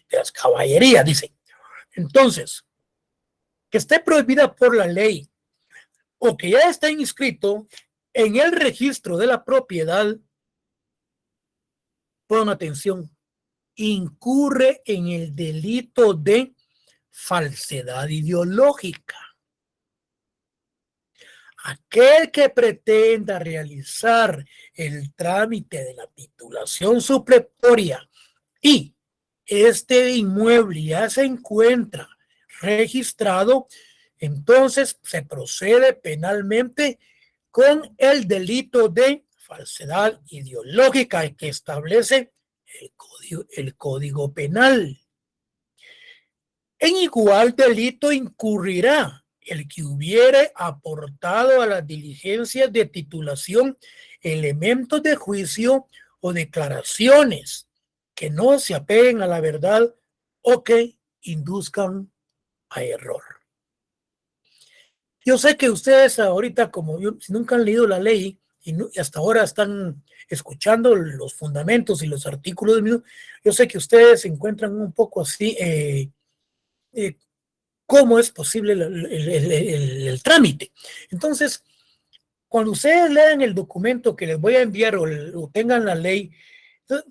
de las caballerías, dice. Entonces, que esté prohibida por la ley o que ya está inscrito en el registro de la propiedad, pongan atención, incurre en el delito de falsedad ideológica. Aquel que pretenda realizar el trámite de la titulación supletoria y este inmueble ya se encuentra registrado, entonces se procede penalmente con el delito de falsedad ideológica que establece el Código Penal. En igual delito incurrirá el que hubiere aportado a las diligencias de titulación elementos de juicio o declaraciones que no se apeguen a la verdad o que induzcan a error. Yo sé que ustedes ahorita, como yo, si nunca han leído la ley y hasta ahora están escuchando los fundamentos y los artículos del mismo, yo sé que ustedes se encuentran un poco así, cómo es posible el trámite. Entonces, cuando ustedes lean el documento que les voy a enviar o tengan la ley,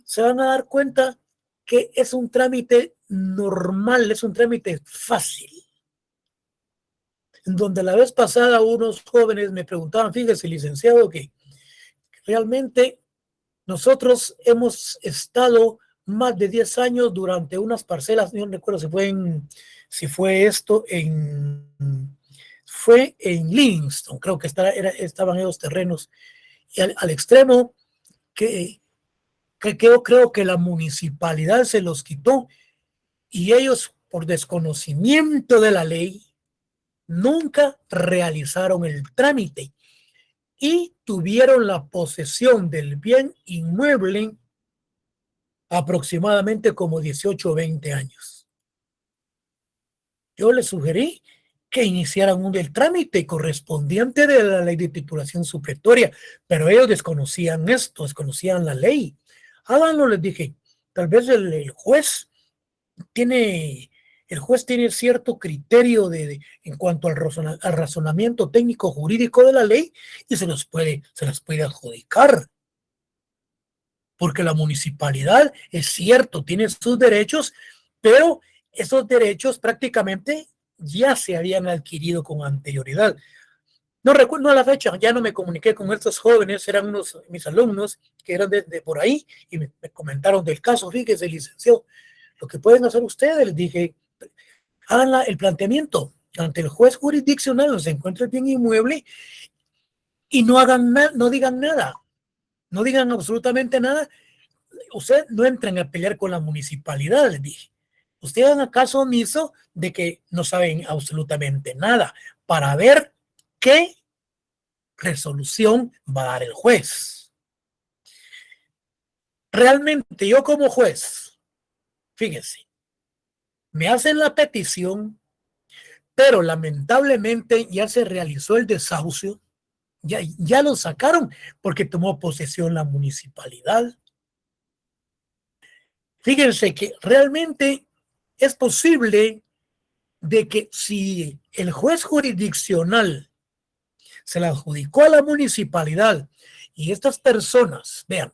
se van a dar cuenta que es un trámite normal, es un trámite fácil. En donde la vez pasada unos jóvenes me preguntaban, fíjese, licenciado, que realmente nosotros hemos estado más de 10 años durante unas parcelas, no recuerdo si fue esto fue en Livingston, creo que estaban esos terrenos, y al extremo que yo creo que la municipalidad se los quitó y ellos, por desconocimiento de la ley, nunca realizaron el trámite y tuvieron la posesión del bien inmueble aproximadamente como 18 o 20 años. Yo les sugerí que iniciaran el trámite correspondiente de la ley de titulación supletoria, pero ellos desconocían esto, desconocían la ley. Háganlo, les dije, tal vez el juez tiene cierto criterio en cuanto al razonamiento técnico jurídico de la ley y se las puede adjudicar. Porque la municipalidad, es cierto, tiene sus derechos, pero esos derechos prácticamente ya se habían adquirido con anterioridad. No recuerdo a la fecha, ya no me comuniqué con estos jóvenes, eran mis alumnos que eran de por ahí y me comentaron del caso. Fíjese, licenciado, lo que pueden hacer ustedes, les dije, hagan el planteamiento ante el juez jurisdiccional donde se encuentra el bien inmueble y no digan nada, no digan absolutamente nada. Usted no entren a pelear con la municipalidad, les dije. Ustedes hagan caso omiso de que no saben absolutamente nada para ver qué resolución va a dar el juez. Realmente yo como juez, fíjense, me hacen la petición, pero lamentablemente ya se realizó el desahucio, ya lo sacaron porque tomó posesión la municipalidad. Fíjense que realmente es posible de que si el juez jurisdiccional se la adjudicó a la municipalidad y estas personas, vean,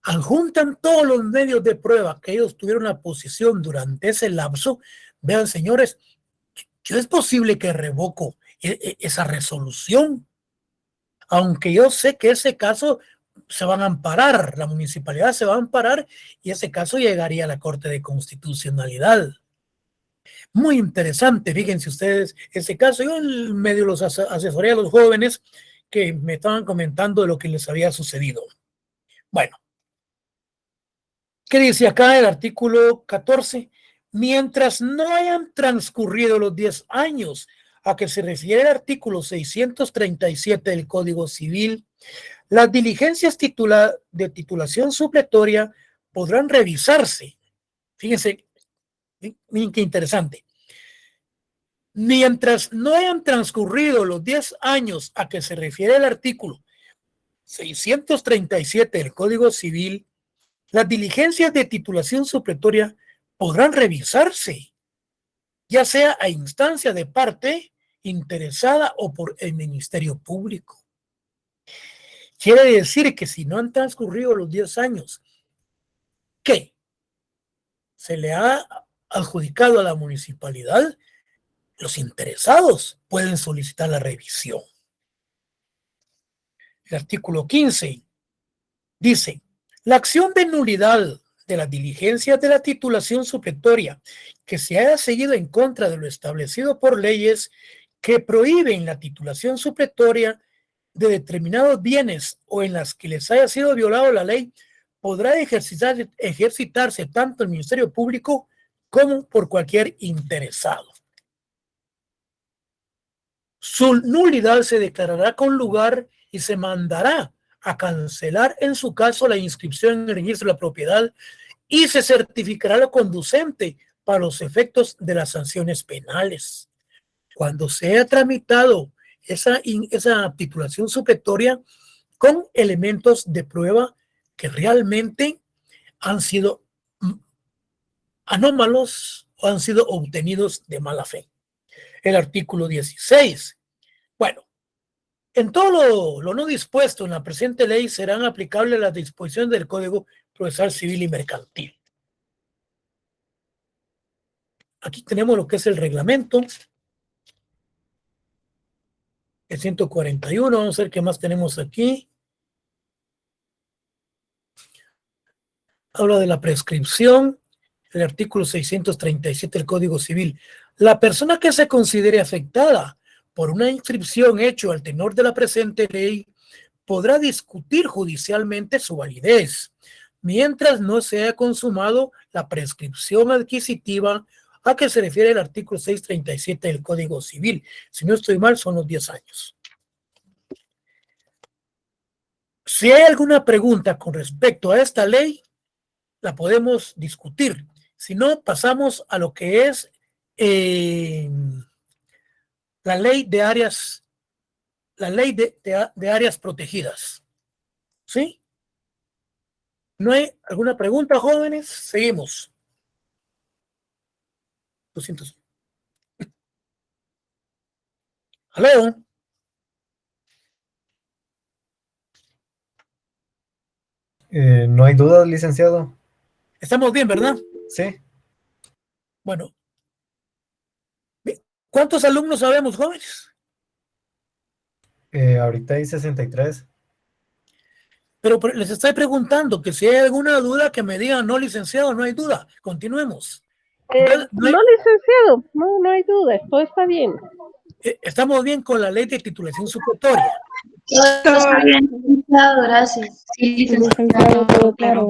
adjuntan todos los medios de prueba que ellos tuvieron la posición durante ese lapso, vean, señores, que es posible que revoco esa resolución, aunque yo sé que ese caso se van a amparar, la municipalidad se va a amparar y ese caso llegaría a la Corte de Constitucionalidad. Muy interesante, fíjense ustedes, ese caso. Yo en medio los asesoré a los jóvenes que me estaban comentando de lo que les había sucedido. Bueno, ¿qué dice acá el artículo 14? Mientras no hayan transcurrido los 10 años a que se refiere el artículo 637 del Código Civil, las diligencias de titulación supletoria podrán revisarse. Fíjense, miren qué interesante. Mientras no hayan transcurrido los 10 años a que se refiere el artículo 637 del Código Civil, las diligencias de titulación supletoria podrán revisarse, ya sea a instancia de parte interesada o por el Ministerio Público. Quiere decir que si no han transcurrido los 10 años que se le ha adjudicado a la municipalidad, los interesados pueden solicitar la revisión. El artículo 15 dice: la acción de nulidad de las diligencias de la titulación supletoria que se haya seguido en contra de lo establecido por leyes que prohíben la titulación supletoria de determinados bienes o en las que les haya sido violado la ley, podrá ejercitarse tanto el Ministerio Público como por cualquier interesado. Su nulidad se declarará con lugar y se mandará a cancelar en su caso la inscripción en el registro de la propiedad y se certificará lo conducente para los efectos de las sanciones penales. Cuando se haya tramitado esa titulación supletoria con elementos de prueba que realmente han sido anómalos o han sido obtenidos de mala fe. El artículo 16. Bueno, en todo lo no dispuesto en la presente ley serán aplicables las disposiciones del Código Procesal Civil y Mercantil. Aquí tenemos lo que es el reglamento, el 141. Vamos a ver qué más tenemos aquí. Habla de la prescripción, el artículo 637 del Código Civil. La persona que se considere afectada por una inscripción hecha al tenor de la presente ley podrá discutir judicialmente su validez, mientras no se haya consumado la prescripción adquisitiva a que se refiere el artículo 637 del Código Civil. Si no estoy mal, son los 10 años. Si hay alguna pregunta con respecto a esta ley, la podemos discutir. Si no, pasamos a lo que es la ley de áreas, de áreas protegidas. ¿Sí? ¿No hay alguna pregunta, jóvenes? Seguimos. 200. ¿Aló? No hay duda, licenciado. Estamos bien, ¿verdad? Sí. Bueno. ¿Cuántos alumnos sabemos, jóvenes? Ahorita hay 63. Pero les estoy preguntando que si hay alguna duda que me digan, no, licenciado, no hay duda. Continuemos. No, licenciado, no hay duda, todo está bien. Estamos bien con la ley de titulación supletoria. Todo está bien, licenciado, gracias. Sí, licenciado, todo claro.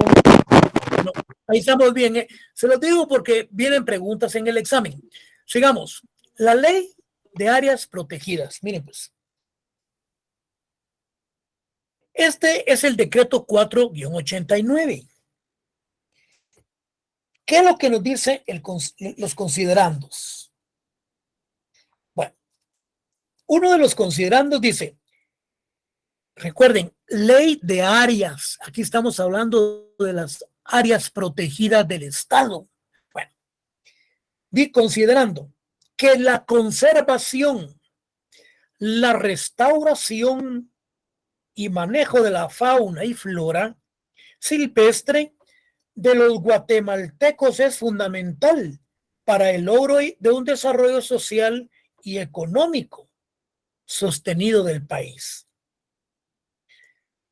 No, ahí estamos bien. Se los digo porque vienen preguntas en el examen. Sigamos. La ley de áreas protegidas. Miren, pues. Este es el decreto 4-89. ¿Qué es lo que nos dice los considerandos? Bueno, uno de los considerandos dice, recuerden, ley de áreas. Aquí estamos hablando de las áreas protegidas del Estado. Bueno, considerando que la conservación, la restauración y manejo de la fauna y flora silvestre de los guatemaltecos es fundamental para el logro de un desarrollo social y económico sostenido del país.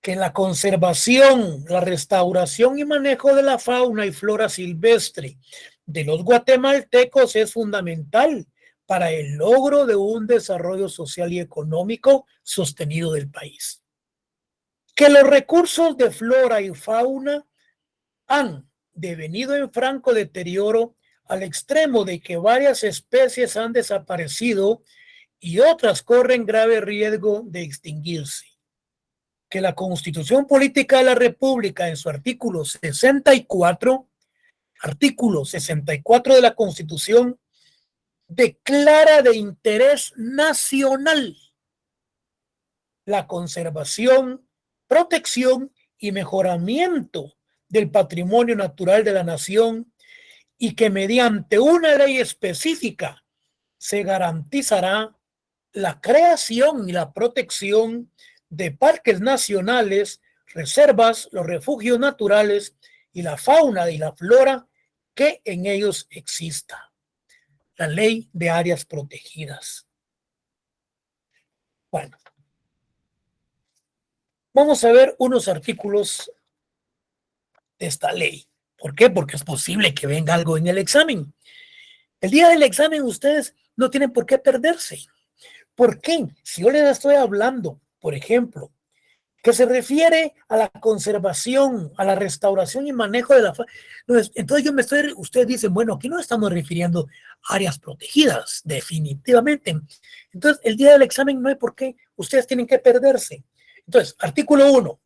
Que la conservación, la restauración y manejo de la fauna y flora silvestre de los guatemaltecos es fundamental para el logro de un desarrollo social y económico sostenido del país. Que los recursos de flora y fauna han devenido en franco deterioro al extremo de que varias especies han desaparecido y otras corren grave riesgo de extinguirse. Que la Constitución Política de la República en su artículo 64 de la Constitución declara de interés nacional la conservación, protección y mejoramiento del patrimonio natural de la nación y que mediante una ley específica se garantizará la creación y la protección de parques nacionales, reservas, los refugios naturales y la fauna y la flora que en ellos exista. La ley de áreas protegidas. Bueno, vamos a ver unos artículos de esta ley. ¿Por qué? Porque es posible que venga algo en el examen. El día del examen ustedes no tienen por qué perderse. ¿Por qué? Si yo les estoy hablando, por ejemplo, que se refiere a la conservación, a la restauración y manejo de la fauna. Entonces ustedes dicen, bueno, aquí no estamos refiriendo a áreas protegidas, definitivamente. Entonces, el día del examen no hay por qué, ustedes tienen que perderse. Entonces, artículo 1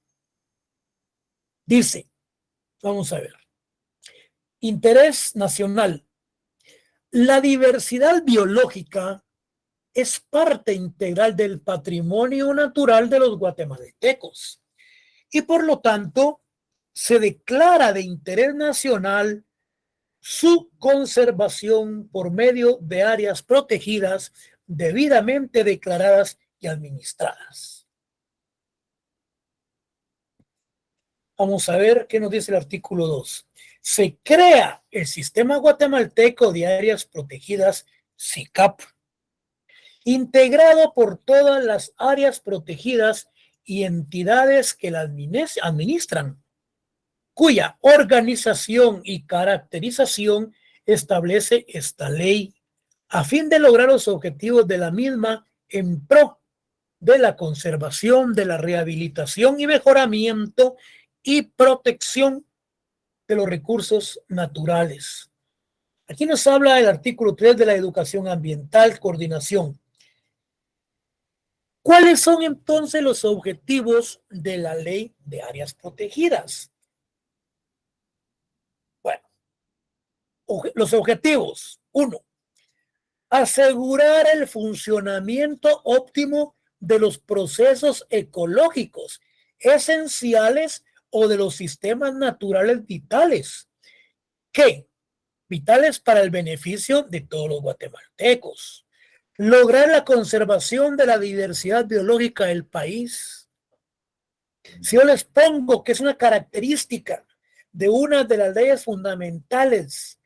dice, vamos a ver, interés nacional. La diversidad biológica es parte integral del patrimonio natural de los guatemaltecos y por lo tanto se declara de interés nacional su conservación por medio de áreas protegidas debidamente declaradas y administradas. Vamos a ver qué nos dice el artículo 2. Se crea el Sistema Guatemalteco de Áreas Protegidas, SICAP, integrado por todas las áreas protegidas y entidades que la administran, cuya organización y caracterización establece esta ley, a fin de lograr los objetivos de la misma en pro de la conservación, de la rehabilitación y mejoramiento y protección de los recursos naturales. Aquí nos habla el artículo 3 de la educación ambiental, coordinación. ¿Cuáles son entonces los objetivos de la ley de áreas protegidas? Bueno, los objetivos. 1. Asegurar el funcionamiento óptimo de los procesos ecológicos esenciales o de los sistemas naturales vitales. ¿Qué? Vitales para el beneficio de todos los guatemaltecos. Lograr la conservación de la diversidad biológica del país. Si yo les pongo que es una característica de una de las leyes fundamentales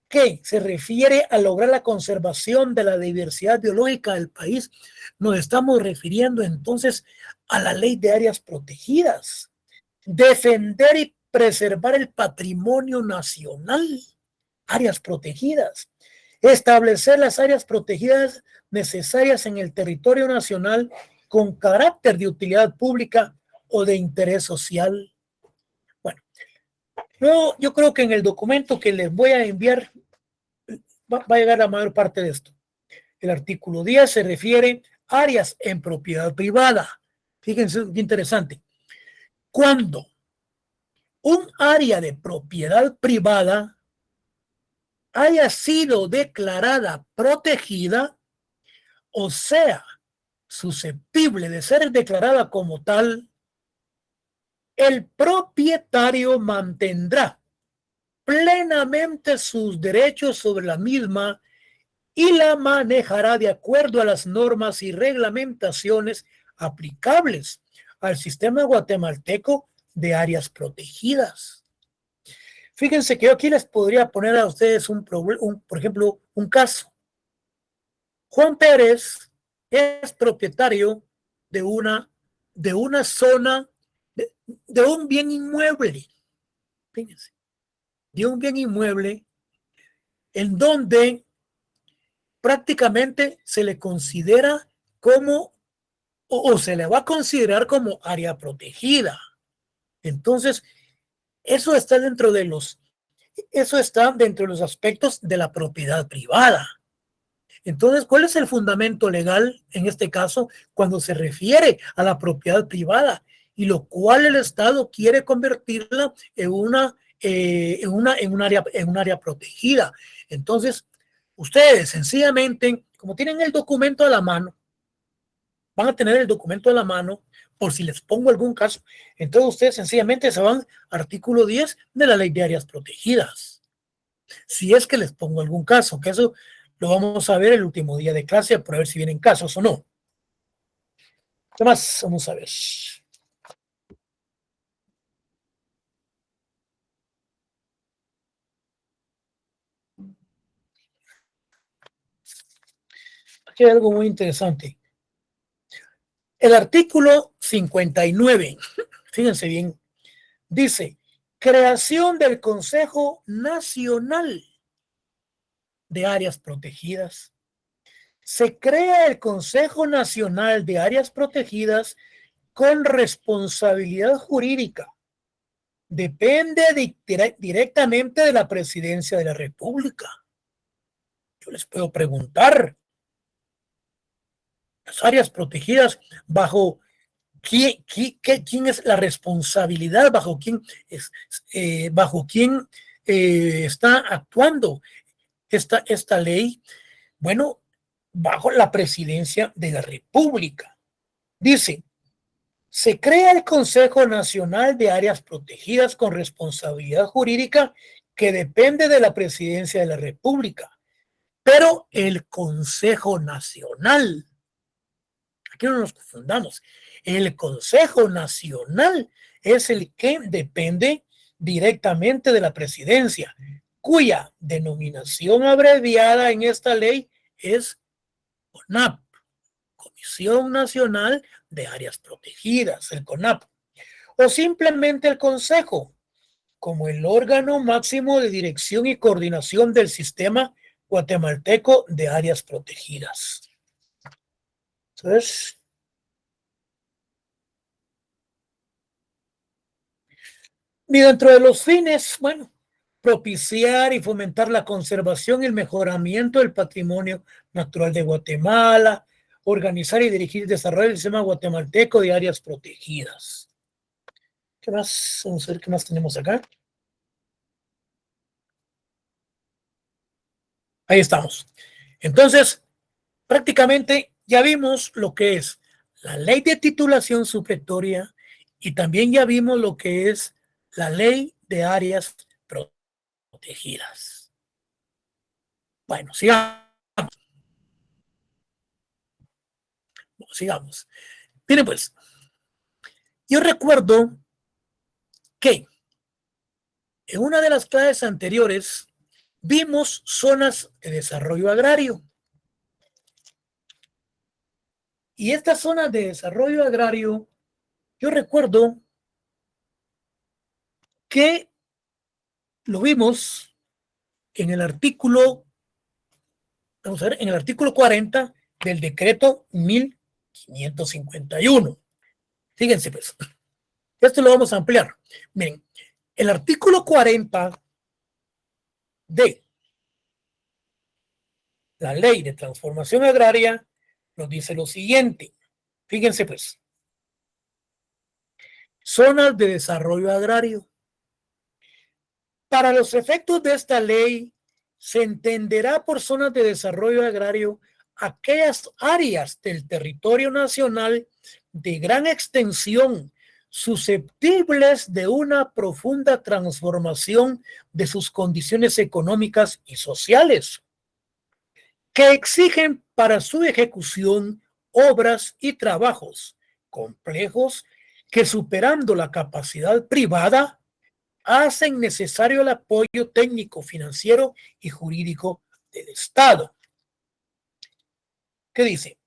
que se refiere a lograr la conservación de la diversidad biológica del país, nos estamos refiriendo entonces a la ley de áreas protegidas. Defender y preservar el patrimonio nacional, áreas protegidas. Establecer las áreas protegidas necesarias en el territorio nacional con carácter de utilidad pública o de interés social. Bueno, yo creo que en el documento que les voy a enviar va a llegar la mayor parte de esto. El artículo 10 se refiere a áreas en propiedad privada. Fíjense qué interesante. Cuando un área de propiedad privada haya sido declarada protegida, o sea, susceptible de ser declarada como tal, el propietario mantendrá plenamente sus derechos sobre la misma y la manejará de acuerdo a las normas y reglamentaciones aplicables al sistema guatemalteco de áreas protegidas. Fíjense que yo aquí les podría poner a ustedes por ejemplo, un caso. Juan Pérez es propietario de una zona, de un bien inmueble. Fíjense, de un bien inmueble en donde prácticamente se le considera como, o se le va a considerar como área protegida. Entonces, eso está dentro de los aspectos de la propiedad privada. Entonces, ¿cuál es el fundamento legal en este caso cuando se refiere a la propiedad privada y lo cual el Estado quiere convertirla en un área protegida? Entonces, ustedes sencillamente, como tienen el documento a la mano, van a tener el documento a la mano por si les pongo algún caso. Entonces ustedes sencillamente se van al artículo 10 de la Ley de Áreas Protegidas. Si es que les pongo algún caso, que eso lo vamos a ver el último día de clase para ver si vienen casos o no. ¿Qué más? Vamos a ver. Aquí hay algo muy interesante. El artículo 59, fíjense bien, dice, creación del Consejo Nacional de Áreas Protegidas. Se crea el Consejo Nacional de Áreas Protegidas con responsabilidad jurídica. Depende directamente de la Presidencia de la República. Yo les puedo preguntar, las áreas protegidas, ¿bajo quién es la responsabilidad? ¿Bajo quién está actuando esta ley? Bueno, bajo la Presidencia de la República. Dice, se crea el Consejo Nacional de Áreas Protegidas con responsabilidad jurídica que depende de la Presidencia de la República. Pero el Consejo Nacional, aquí no nos confundamos, el Consejo Nacional es el que depende directamente de la Presidencia, cuya denominación abreviada en esta ley es CONAP, Comisión Nacional de Áreas Protegidas, el CONAP, o simplemente el Consejo, como el órgano máximo de dirección y coordinación del sistema guatemalteco de áreas protegidas. Entonces, y dentro de los fines, bueno, propiciar y fomentar la conservación y el mejoramiento del patrimonio natural de Guatemala, organizar y dirigir el desarrollo del sistema guatemalteco de áreas protegidas. ¿Qué más? Vamos a ver qué más tenemos acá. Ahí estamos. Entonces, prácticamente ya vimos lo que es la ley de titulación supletoria y también ya vimos lo que es la ley de áreas protegidas. Bueno, sigamos. Miren pues, yo recuerdo que en una de las clases anteriores vimos zonas de desarrollo agrario. Y estas zonas de desarrollo agrario, yo recuerdo que lo vimos en el artículo, vamos a ver, en el artículo 40 del decreto 1551. Fíjense pues, esto lo vamos a ampliar. Miren, el artículo 40 de la Ley de Transformación Agraria nos dice lo siguiente. Fíjense pues, zonas de desarrollo agrario. Para los efectos de esta ley, se entenderá por zonas de desarrollo agrario aquellas áreas del territorio nacional de gran extensión susceptibles de una profunda transformación de sus condiciones económicas y sociales, que exigen para su ejecución obras y trabajos complejos que, superando la capacidad privada, hacen necesario el apoyo técnico, financiero y jurídico del Estado. ¿Qué dice?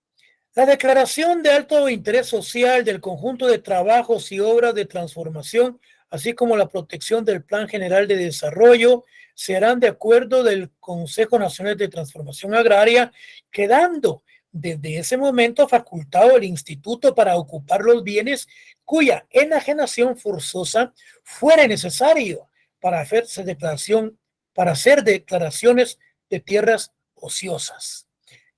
La declaración de alto interés social del conjunto de trabajos y obras de transformación, así como la protección del Plan General de Desarrollo, se harán de acuerdo del Consejo Nacional de Transformación Agraria, quedando desde ese momento facultado el Instituto para ocupar los bienes cuya enajenación forzosa fuere necesario para hacer declaraciones de tierras ociosas,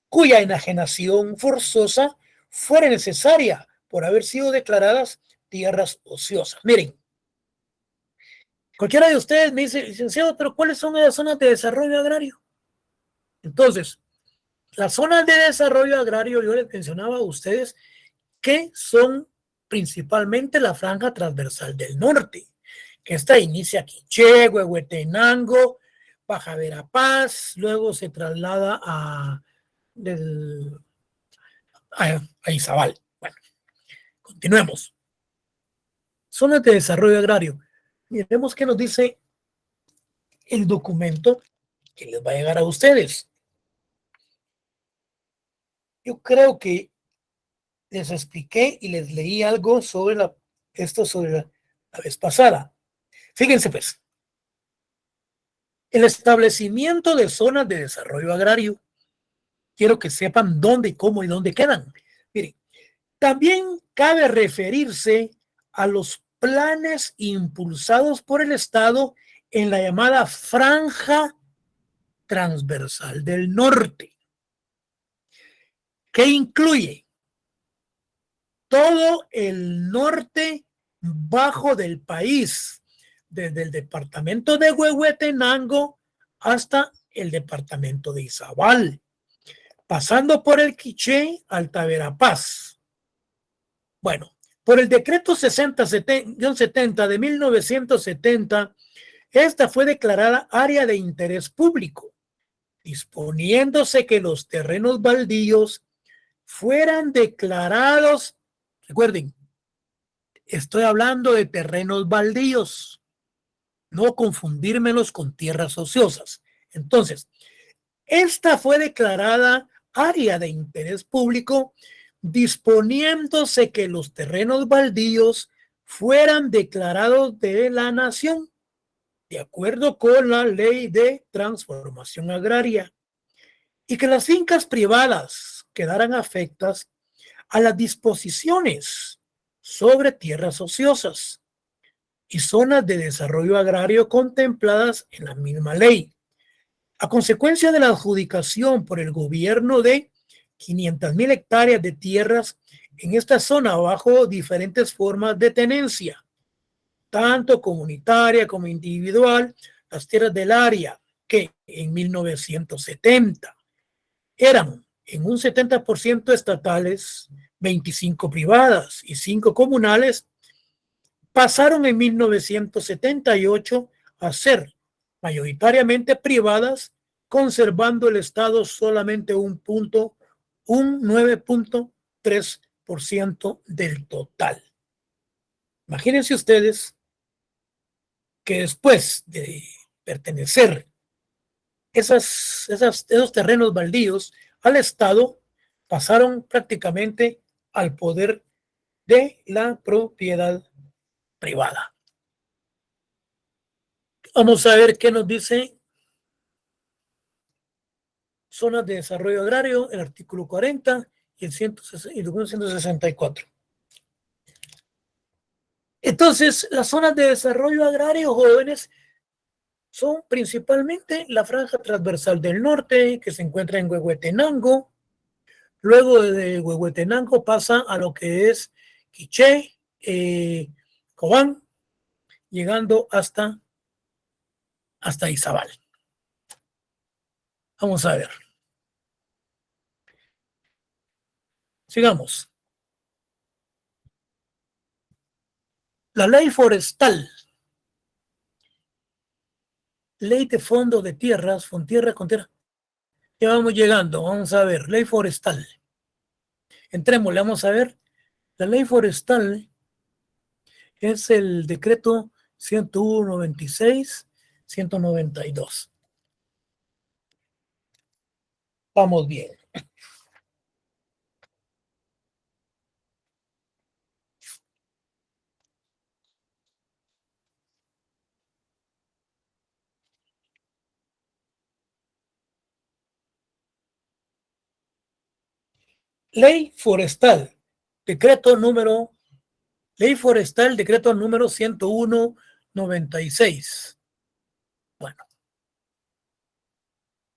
cuya enajenación forzosa fuere necesaria por haber sido declaradas tierras ociosas. Miren, cualquiera de ustedes me dice, licenciado, pero ¿cuáles son las zonas de desarrollo agrario? Entonces, las zonas de desarrollo agrario, yo les mencionaba a ustedes que son principalmente la franja transversal del norte, que esta inicia Quiché, Huehuetenango, baja Verapaz, luego se traslada a Izabal. Bueno, continuemos. Zonas de desarrollo agrario. Miremos qué nos dice el documento que les va a llegar a ustedes. Yo creo que les expliqué y les leí algo sobre esto sobre la vez pasada. Fíjense pues, el establecimiento de zonas de desarrollo agrario. Quiero que sepan dónde, cómo y dónde quedan. Miren, también cabe referirse a los planes impulsados por el Estado en la llamada Franja Transversal del Norte, que incluye todo el norte bajo del país, desde el departamento de Huehuetenango hasta el departamento de Izabal, pasando por el Quiché, Alta Verapaz. Bueno, por el decreto 60-70 de 1970, esta fue declarada área de interés público, disponiéndose que los terrenos baldíos fueran declarados, recuerden, estoy hablando de terrenos baldíos, no confundírmelos con tierras ociosas. Entonces, esta fue declarada área de interés público, disponiéndose que los terrenos baldíos fueran declarados de la nación, de acuerdo con la Ley de Transformación Agraria, y que las fincas privadas quedaran afectas a las disposiciones sobre tierras ociosas y zonas de desarrollo agrario contempladas en la misma ley. A consecuencia de la adjudicación por el gobierno de 500,000 hectáreas de tierras en esta zona bajo diferentes formas de tenencia, tanto comunitaria como individual, las tierras del área que en 1970 eran en un 70% estatales, 25 privadas y 5 comunales, pasaron en 1978 a ser mayoritariamente privadas, conservando el Estado solamente un 9.3% del total. Imagínense ustedes que después de pertenecer esos terrenos baldíos al Estado, pasaron prácticamente al poder de la propiedad privada. Vamos a ver qué nos dice zonas de desarrollo agrario, el artículo 40 y el 164. Entonces, las zonas de desarrollo agrario, jóvenes, son principalmente la franja transversal del norte, que se encuentra en Huehuetenango. Luego de Huehuetenango pasa a lo que es Quiché, Cobán, llegando hasta Izabal. Vamos a ver. Sigamos. La ley forestal. Ley de fondo de tierras, con tierra, con tierra. Ya vamos llegando, vamos a ver. Ley forestal. Entrémosle, vamos a ver. La ley forestal es el decreto 101-96, 192. Vamos bien. Ley forestal, decreto número 101-96. Bueno,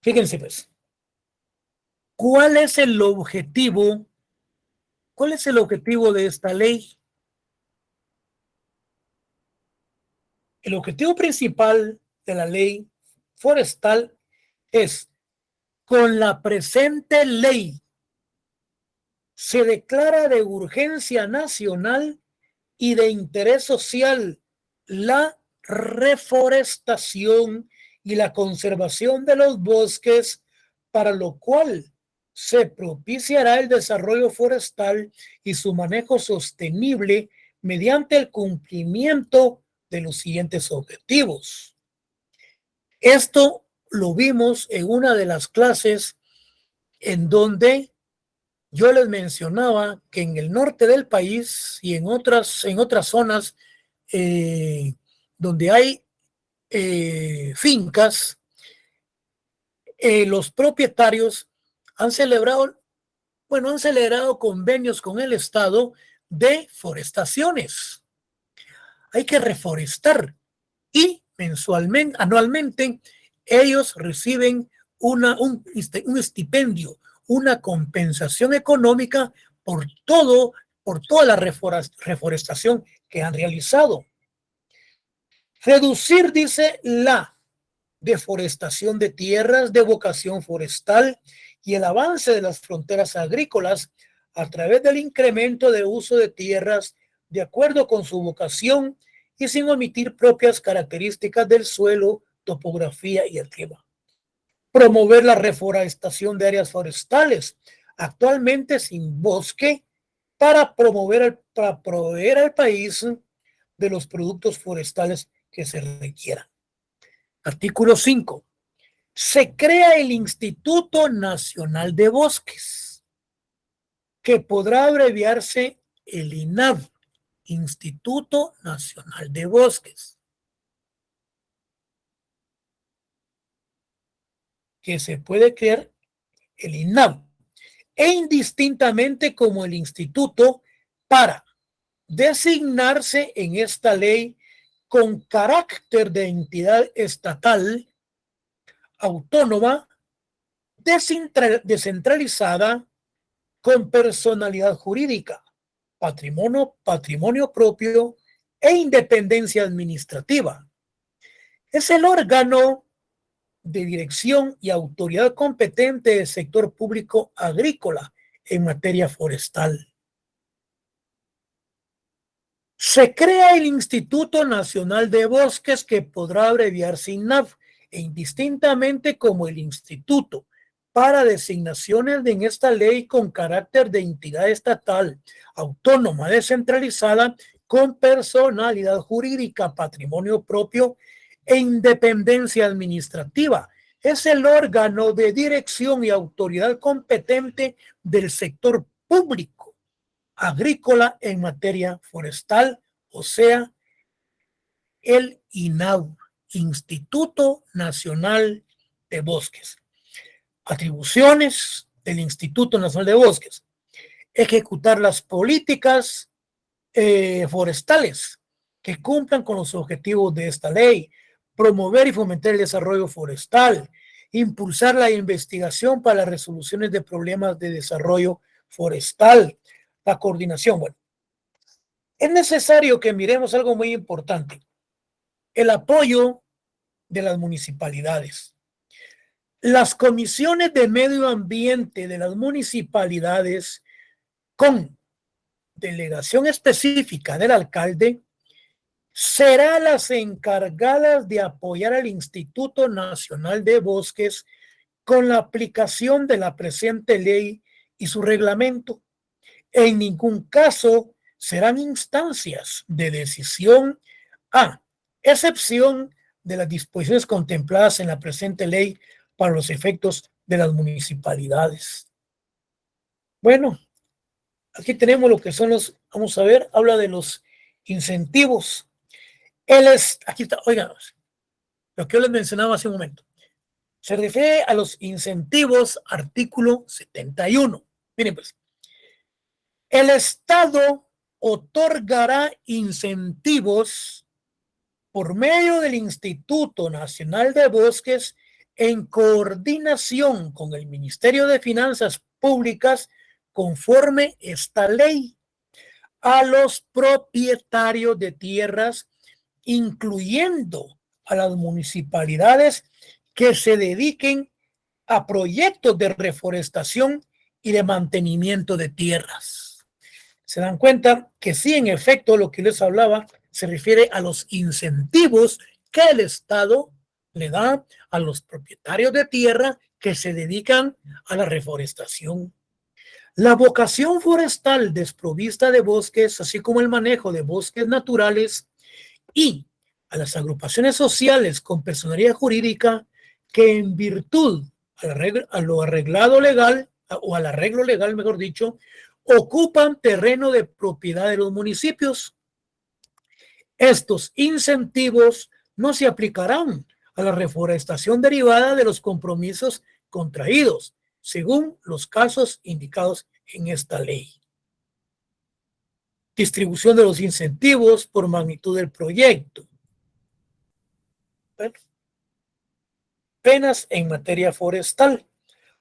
fíjense pues, ¿cuál es el objetivo? ¿Cuál es el objetivo de esta ley? El objetivo principal de la ley forestal es, con la presente ley, se declara de urgencia nacional y de interés social la reforestación y la conservación de los bosques, para lo cual se propiciará el desarrollo forestal y su manejo sostenible mediante el cumplimiento de los siguientes objetivos. Esto lo vimos en una de las clases en donde yo les mencionaba que en el norte del país y en otras zonas donde hay fincas, los propietarios han celebrado convenios con el Estado de forestaciones. Hay que reforestar y anualmente, ellos reciben un estipendio, una compensación económica por toda la reforestación que han realizado. Reducir, dice, la deforestación de tierras de vocación forestal y el avance de las fronteras agrícolas a través del incremento de uso de tierras de acuerdo con su vocación y sin omitir propias características del suelo, topografía y el clima. Promover la reforestación de áreas forestales actualmente sin bosque para proveer al país de los productos forestales que se requieran. Artículo 5. Se crea el Instituto Nacional de Bosques, que podrá abreviarse el INAB, Instituto Nacional de Bosques, que se puede crear el INAB, e indistintamente como el instituto para designarse en esta ley con carácter de entidad estatal, autónoma, descentralizada, con personalidad jurídica, patrimonio propio e independencia administrativa. Es el órgano de dirección y autoridad competente del sector público agrícola en materia forestal. Se crea el Instituto Nacional de Bosques, que podrá abreviarse INAB, e indistintamente como el instituto, para designaciones en esta ley con carácter de entidad estatal, autónoma, descentralizada, con personalidad jurídica, patrimonio propio e independencia administrativa. Es el órgano de dirección y autoridad competente del sector público agrícola en materia forestal, o sea, el INAB, Instituto Nacional de Bosques. Atribuciones del Instituto Nacional de Bosques: ejecutar las políticas forestales que cumplan con los objetivos de esta ley, promover y fomentar el desarrollo forestal, impulsar la investigación para las resoluciones de problemas de desarrollo forestal, la coordinación. Bueno, es necesario que miremos algo muy importante: el apoyo de las municipalidades. Las comisiones de medio ambiente de las municipalidades, con delegación específica del alcalde, serán las encargadas de apoyar al Instituto Nacional de Bosques con la aplicación de la presente ley y su reglamento. En ningún caso serán instancias de decisión, a excepción de las disposiciones contempladas en la presente ley para los efectos de las municipalidades. Bueno, aquí tenemos lo que son los, vamos a ver, habla de los incentivos. Aquí está, oigan, lo que yo les mencionaba hace un momento. Se refiere a los incentivos, artículo 71. Miren pues, el Estado otorgará incentivos por medio del Instituto Nacional de Bosques en coordinación con el Ministerio de Finanzas Públicas, conforme esta ley, a los propietarios de tierras, incluyendo a las municipalidades que se dediquen a proyectos de reforestación y de mantenimiento de tierras. Se dan cuenta que sí, en efecto, lo que les hablaba se refiere a los incentivos que el Estado le da a los propietarios de tierra que se dedican a la reforestación. La vocación forestal desprovista de bosques, así como el manejo de bosques naturales, y a las agrupaciones sociales con personería jurídica que en virtud a lo arreglado legal, o al arreglo legal, mejor dicho, ocupan terreno de propiedad de los municipios. Estos incentivos no se aplicarán a la reforestación derivada de los compromisos contraídos, según los casos indicados en esta ley. Distribución de los incentivos por magnitud del proyecto. Penas en materia forestal.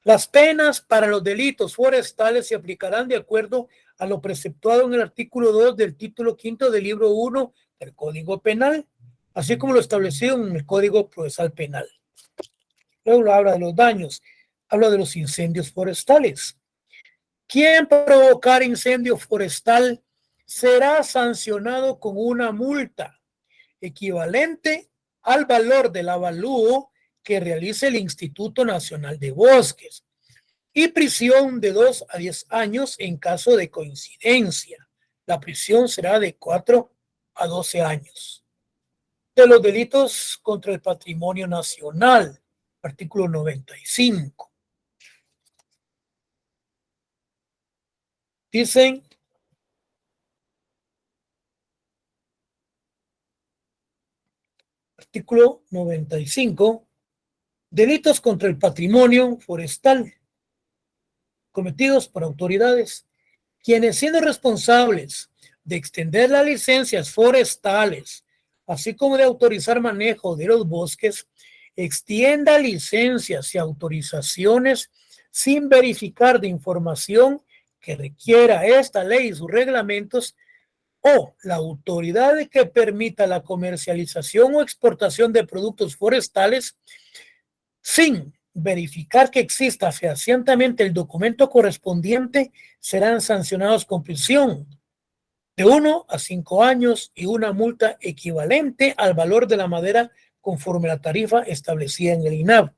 Las penas para los delitos forestales se aplicarán de acuerdo a lo preceptuado en el artículo 2 del título 5 del libro 1 del Código Penal, así como lo establecido en el Código Procesal Penal. Luego habla de los daños, habla de los incendios forestales. Quien provocar incendio forestal será sancionado con una multa equivalente al valor del avalúo que realice el Instituto Nacional de Bosques y prisión de 2 a 10 años en caso de coincidencia. La prisión será de 4 a 12 años. De los delitos contra el patrimonio nacional, artículo 95. Dicen artículo 95, delitos contra el patrimonio forestal cometidos por autoridades, quienes siendo responsables de extender las licencias forestales, así como de autorizar manejo de los bosques, extienda licencias y autorizaciones sin verificar de información que requiera esta ley y sus reglamentos, o la autoridad que permita la comercialización o exportación de productos forestales sin verificar que exista fehacientemente el documento correspondiente, serán sancionados con prisión de 1 a 5 años y una multa equivalente al valor de la madera conforme a la tarifa establecida en el INAH.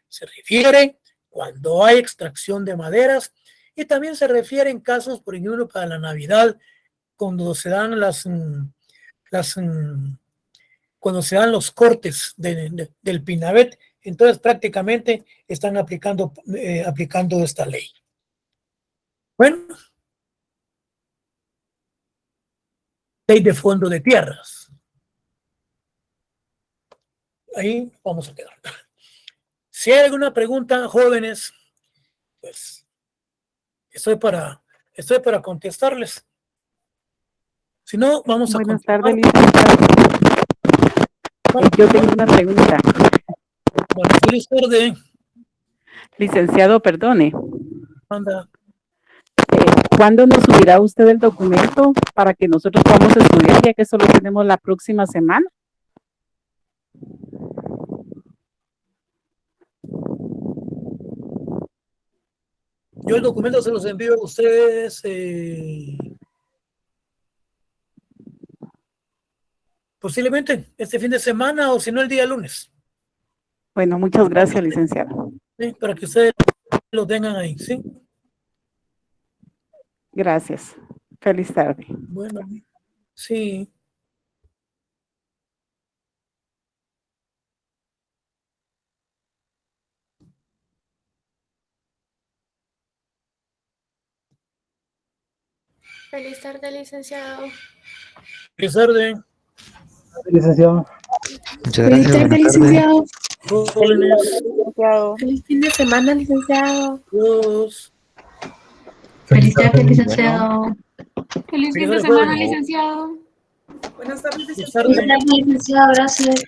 Se refiere cuando hay extracción de maderas y también se refiere en casos, por ejemplo, para la Navidad, cuando se dan cuando se dan los cortes del Pinabet, entonces prácticamente están aplicando esta ley. Bueno, ley de fondo de tierras. Ahí vamos a quedar. Si hay alguna pregunta, jóvenes, pues estoy para contestarles. Si no, vamos a Buenas continuar. tardes, licenciado. Yo tengo una pregunta. Bueno, feliz tarde. Licenciado, perdone. Anda. ¿Cuándo nos subirá usted el documento para que nosotros podamos estudiar, ya que solo tenemos la próxima semana? Yo el documento se los envío a ustedes posiblemente este fin de semana o si no el día lunes. Bueno, muchas gracias, licenciado. ¿Sí? Para que ustedes lo tengan ahí, ¿sí? Gracias. Feliz tarde. Bueno, sí. Feliz tarde, licenciado. Feliz tarde. Licenciado. Muchas Feliz gracias. tarde, Buenas tardes. licenciado. Jóvenes. Feliz fin de semana, licenciado. Dios. Feliz tarde, licenciado. Feliz fin de Feliz semana, tarde. licenciado. Buenas tardes, Feliz licenciado. Feliz tarde. tarde, licenciado. Gracias.